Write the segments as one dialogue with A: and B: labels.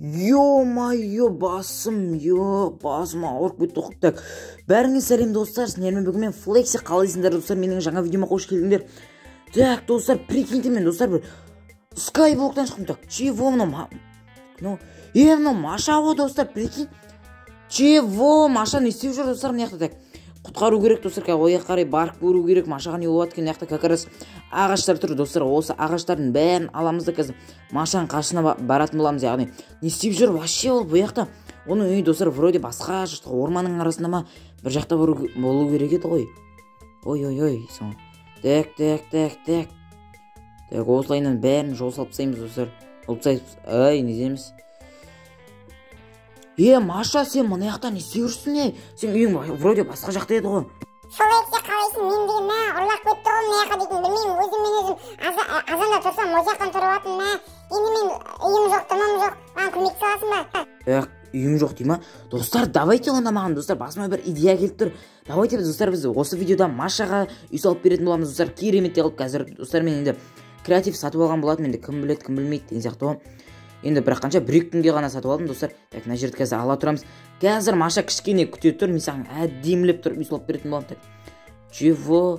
A: Ё-моё, басым ауырып кетті ғой. Так, бәріңіз сәлем достар, сіздермен бүгін мен Флекси қалайсыңдар достар, менің жаңа видеома қош келдіңдер. Так, достар, прикиньте мен достар бір Скайблоктан шықтым. Так, чего мынау? Мынау Маша ғой достар, прикинь. Чего? Маша не істеп жүр достар, мына жақта. Так, құтқару керек достар, ояқ қарай барып көру керек. Машаға не болады екен, мына жақта как раз ағаштар тұр достар. Осы ағаштардың бәрін аламыз да қазір Машаның қасына баратын боламыз. Яғни не істеп жүр вообще ол бұл жақта? Оның үйі достар вроде басқа орманның арасында ма бір жақта болу керек еді ғой. Ой. Так. Так, осылайынан бәрін жол салып тастаймыз достар. Не дейміз? Маша, сен мына жақта не істеп жүрсің? Сен үйің вроде басқа жақта еді ғой.
B: Флекси қалайсың? Мен деген ұрлап кетті ғой мына жаққа дейтін. Білмеймін, өзім азанда тұрсам ол жақтан тұрып жатырмын. Енді мен үйім жоқ, тымым жоқ. Маған көмек саласың ба?
A: Үйім жоқ дей ма? Достар, давайте онда маған достар, басыма бір идея келіп тұр. Давайте біз осы видеода Машаға үй салып беретін боламыз достар. Керемет қылып қазір достар, мен енді креатив сатып алған болатын, енді кім біледі, кім білмейді деген сияқты ғой. Енді бірақ қанша 1-2 күнге ғана сатып алдым достар. Так, мына жерді қазір ала тұрамыз. Қазір Маша кішкене күте тұр, мен саған әдемілеп тұрып үй салып беретін боламын. Чего?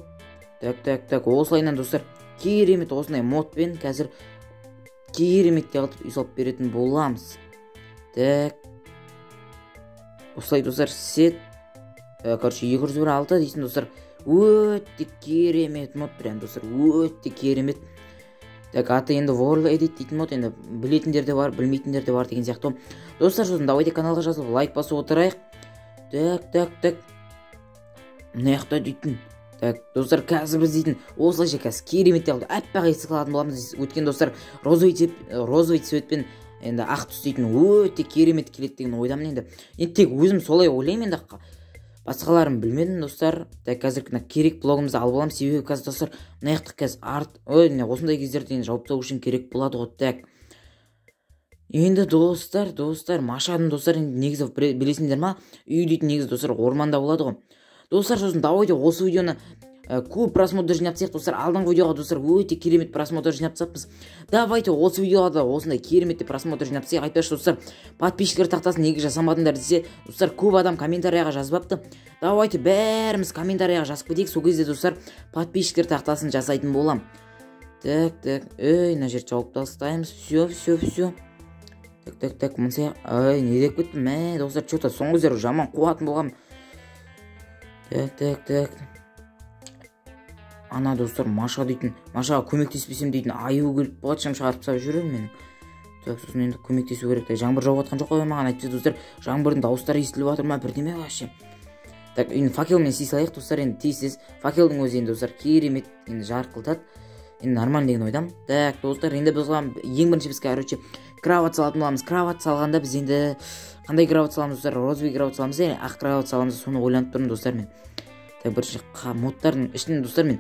A: Так, осылайынан достар, керемет осындай модпен қазір керемет қылып үй салып беретін боламыз. Так, осылай достар, сет, короче, 206 дейсін достар. Өтті керемет мод, прям достар, өтті керемет. Так, аты енді World Edit дейтін мод, енді білетіндер де бар, білмейтіндер де бар деген сияқты. Достар, сосын давайте каналға жазылып лайк басып отырайық. Так. Мына жақта дейтін. Так, достар, қазір біз дейтін осылайша қазір керемет қылып аппақ есік алатын боламыз. Өткен достар, розовый цветпен енді ақ түс дейтін өте керемет келеді деген ойдамын енді. Енді тек өзім солай ойлаймын, енді басқаларын білмедім достар. Так, қазір керек блогымызды алып аламын, себебі қазір достар, мына жақта қазір осындай кездерде жауап тауып үшін керек болады ғой. Так, енді достар, Машаның достар негізі білесіңдер ма? Үй дейтін негізі достар орманда болады ғой. Достар, сосын давайте осы видеоны көп просмотр жинап тастайық достар. Алдыңғы видеоға достар өте керемет просмотр жинап тастаппыз. Давайте осы видеоға да осындай керемет просмотр жинап тастайық. Айтпақшы достар, подписчиктер тақтасын неге жасамадыңдар десе, достар, көп адам комментарияға жазбапты. Давайте бәріміз комментарияға жазып кетейік. Сол кезде достар, подписчиктер тақтасын жасайтын болам. Так, мына жерді жауып тастаймыз. Все. Так, мұнсай, не деп кеттім? Достар, что-то соңғы кездері жаман қуатын болғам. Так. Ана достар, Машаға көмектеспесем дейтін аю келіп болатшам шығарып сап жүрер мен. Так, сосын енді көмектесу керек. Жаңбыр жауып жатқан жоқ қой, маған айтты достар, жаңбырдың дауыстары естіліп жатыр ма, бірдеме вообще. Так, енді факелмен сый салайық достар, енді тез факелдің өзі енді достар керемет енді жарқылдады. Енді нормально деген ойдам. Так, достар, енді біз ең бірінші біз короче кровать салатын боламыз. Кровать салғанда біз енді қандай кровать саламыз достар? Розовый кровать саламыз, ақ кровать саламыз, соны ойланып тұрмын достар мен. Так, бірінші модтардың ішінен достар мен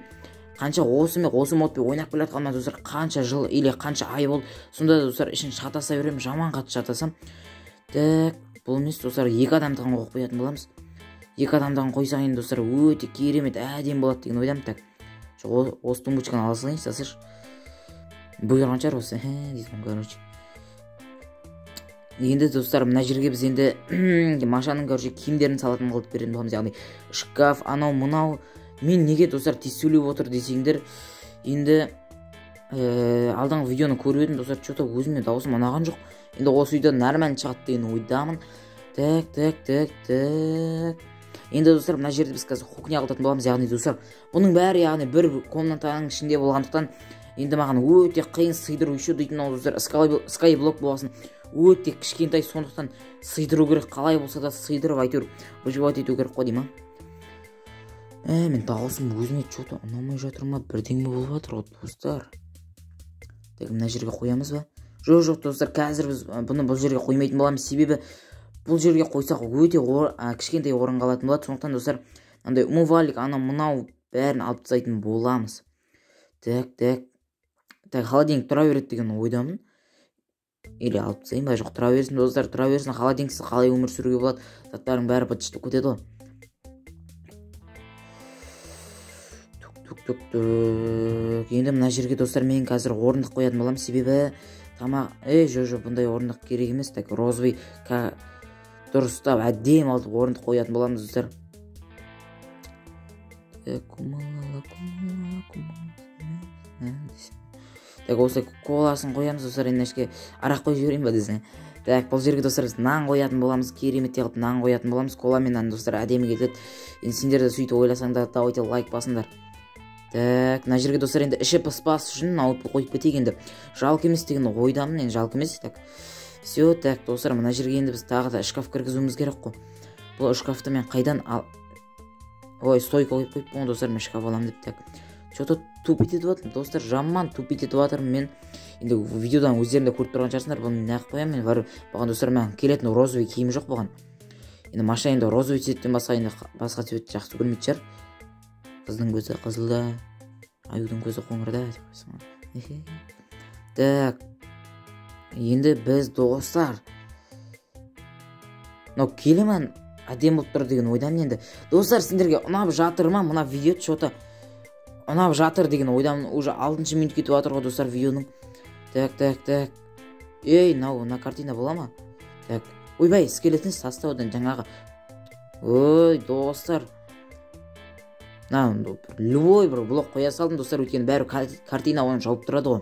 A: қанша осы модпен ойнап келе жатқаныма достар, қанша жыл или қанша ай болды, сонда достар ішін шатаса беремін, жаман қатты шатасам. Так, бұл емес достар, 2 адамдығын қойып қоятын боламыз. 2 адамдығын қойсақ енді достар өте керемет әдем болады деген ойдам. Так, осы тумбочканы ала салайын, сасыш. Бұйырған шығар осы, дейсің, короче. Енді достар, мына жерге біз енді Машаның короче киімдерін салатын қылып беретін боламыз. Яғни шкаф, анау мынау. Мен неге достар тез сөйлеп отыр десеңдер, енді алдыңғы видеоны көріп едім достар, что-то өзіме дауысым ұнаған жоқ. Енді осы үйде нормально шығады деген ойдамын. Так. Енді достар, мына жерде біз қазір кухня қылатын боламыз. Яғни достар, бұның бәрі яғни бір комнатаның ішінде болғандықтан енді маған өте қиын сыйдыру еще дейтін ол достар, скайблок болғасын өте кішкентай, сондықтан сыйдыру керек, қалай болса да сыйдырып әйтеуір выживать ету керек қой деймін. Мен дауысым өзіме что-то ұнамай жатыр ма, бірдеңе болып жатыр ғой достар. Так, мына жерге қоямыз ба? Жоқ достар, қазір біз бұны бұл жерге қоймайтын боламыз, себебі бұл жерге қойсақ өте кішкентай орын қалатын болады. Сондықтан достар, андай умывальник, мынау бәрін алып тастайтын боламыз. Так, холодильник тұра береді деген ойдамын. Или алып тастайын ба? Жоқ, тұра берсін достар, тұра берсін. Холодильниксіз қалай өмір сүруге болады? Заттарың бәрі бытышып кетеді ғой. Енді мына жерге достар мен қазір орындық қоятын боламын, себебі тамақ жоқ бұндай орындық керек емес. Так розовый дұрыстап әдем алып орындық қоятын боламыз достар. Так осылай коласын қоямыз достар. Енді ішке арақ қойып жіберейін ба десең. Так бұл жерге достар біз нан қоятын боламыз. Керемет қылып нан қоятын боламыз. Кола мен нан достар әдемі келеді. Енді сендер де сөйтіп ойласаңдар давайте лайк басыңдар. Так мына жерге достар енді іші пыспас үшін алып қойып кетейік енді. Жалко емес деген ойдамын, енді жалко емес. Так все, так достар мына жерге енді біз тағы да шкаф кіргізуіміз керек қой. Бұл шкафты мен қайдан ой стойка қойып қойып достар, мен шкаф аламын деп. Так что-то тупить етіп жатырмын достар, жаман тупить етіп жатырмын мен. Енді видеодан өздерінде көріп тұрған шығарсыңдар, бұны неғып қоямын мен. Бұған достар мен келетін розовый киім жоқ бұған. Енді машина енді розовый цветтен басқа енді басқа цвет жақсы көрмейтін шығар. Қыздың көзі қызылда, аюдың көзі қоңырда. Так енді біз достар мынау келемін әдем болып тұр деген ойдамын енді. Достар сендерге ұнап жатыр ма мына видео? Что-то ұнап жатыр деген ойдамын. Уже 6-шы минут кетіп жатыр ғой достар видеоның. Так мына картина бола ма? Так ойбай скелеттің составыдан жаңағы. Ой достар, любой бір блок қоя салдым достар, өйткені бәрі картина оны жауып тұрады ғой.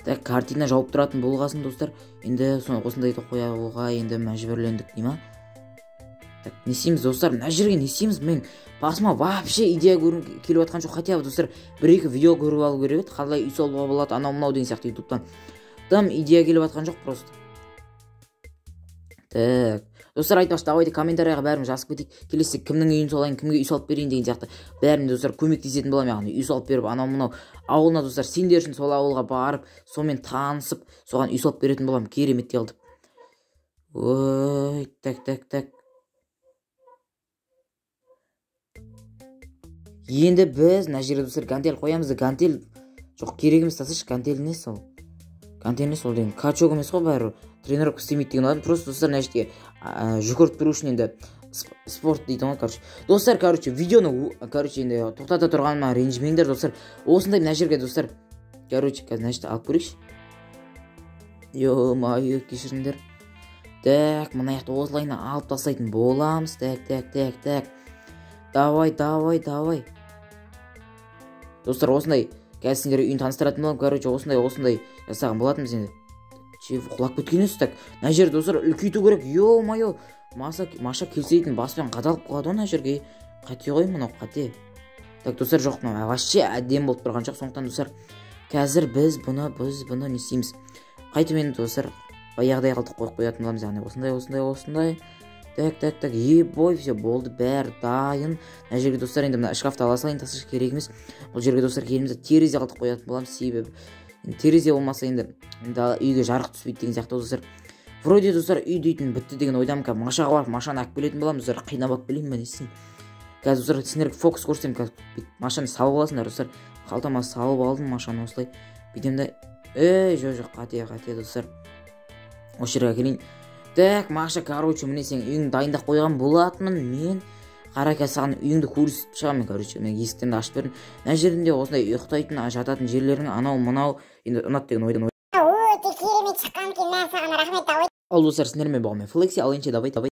A: Так картина жауып тұратын болғасын достар. Енді осындайды қояуға енді мәжбүрлендік дей ма? Так не істейміз достар, мына жерге не істейміз? Мен басыма вообще идея келіп жатқан жоқ. Хотя достар 1-2 видео көріп алу керек еді. Қалай үй салуға болады анау мынау деген сияқты ютубтан. Там идея келіп жатқан жоқ просто. Так достар айтпақшы, давайте комментарияға бәріміз жазып кетейік. Келесі кімнің үйін салайын, кімге үй салып берейін деген сияқты бәріне достар көмектесетін боламын. Яғни үй салып беріп анау мынау ауылына достар сендер үшін сол ауылға барып, сонымен танысып, соған үй салып беретін боламын. Керемет келді. Ой, так. Енді біз мына жерге достар гантель қоямыз. Гантель жоқ керек емес, тасыш. Гантель не сол? Гантель не сол деген качок емес қой бәрі. Тренировка істемейді деген адам. Просто достар мына жерге жүгіріп тұру үшін енді спорт дейді ғой, короче. Достар, видеоны енді тоқтата тұрғаныма ренжімеңдер достар. Осындай мына жерге достар, қазір значит алып көрейікші. Ё-мое, кешіріңдер. Так, мына жақты осылайына алып тастайтын боламыз. Так. Давай. Достар, осындай қазір сендерге үйін таныстыратын боламын. Осындай жасаған болатынбыз енді. Құлап кеткен есі. Так мына жерде достар үлкейту керек. Ё-мое, Маша келсейтін баспен қадалып қалады мына жерге. Қате ғой мынау, қате. Так достар, жоқ мынау вообще әдем болып тұрған жоқ. Сондықтан достар қазір біз бұны не істейміз? Қайтып енді достар баяғыдай қылдық қойып қоятын боламыз. Яғни осындай. Так, ебой, все болды, бәрі дайын. Мына жерге достар енді мына шкафты ала салайын, тасыш керек емес. Бұл жерге достар келімізді терезе қылдық қоятын боламыз. Себебі терезе болмаса енді үйге жарық түспейді деген сияқты достар. Вроде достар үй дейтін бітті деген ойдамын. Машаға барып машаны әкіп келетін боламын достар. Қинап алып келейін ба несін? Қазір достар сендерге фокус көрсем, машаны салып аласыңдар достар. Қалтама салып алдым машаны осылай. Бүйтем де жоқ, қате достар. Осы жерге келейін. Так, Маша, міне сен үйіңді дайындап қойған болатынмын. Мен қарақа саған үйіңді көрсетіп шығамын, мен есіктерді ашып бердім. Мына жерінде осындай ұйықтайтын, жататын жерлерің анау мынау енді ұнат деген ойдан.
B: О, керемет шыққан екен, мен саған рахмет.
A: Ал достар, сендермен болған мен Флекси, ал енді давай.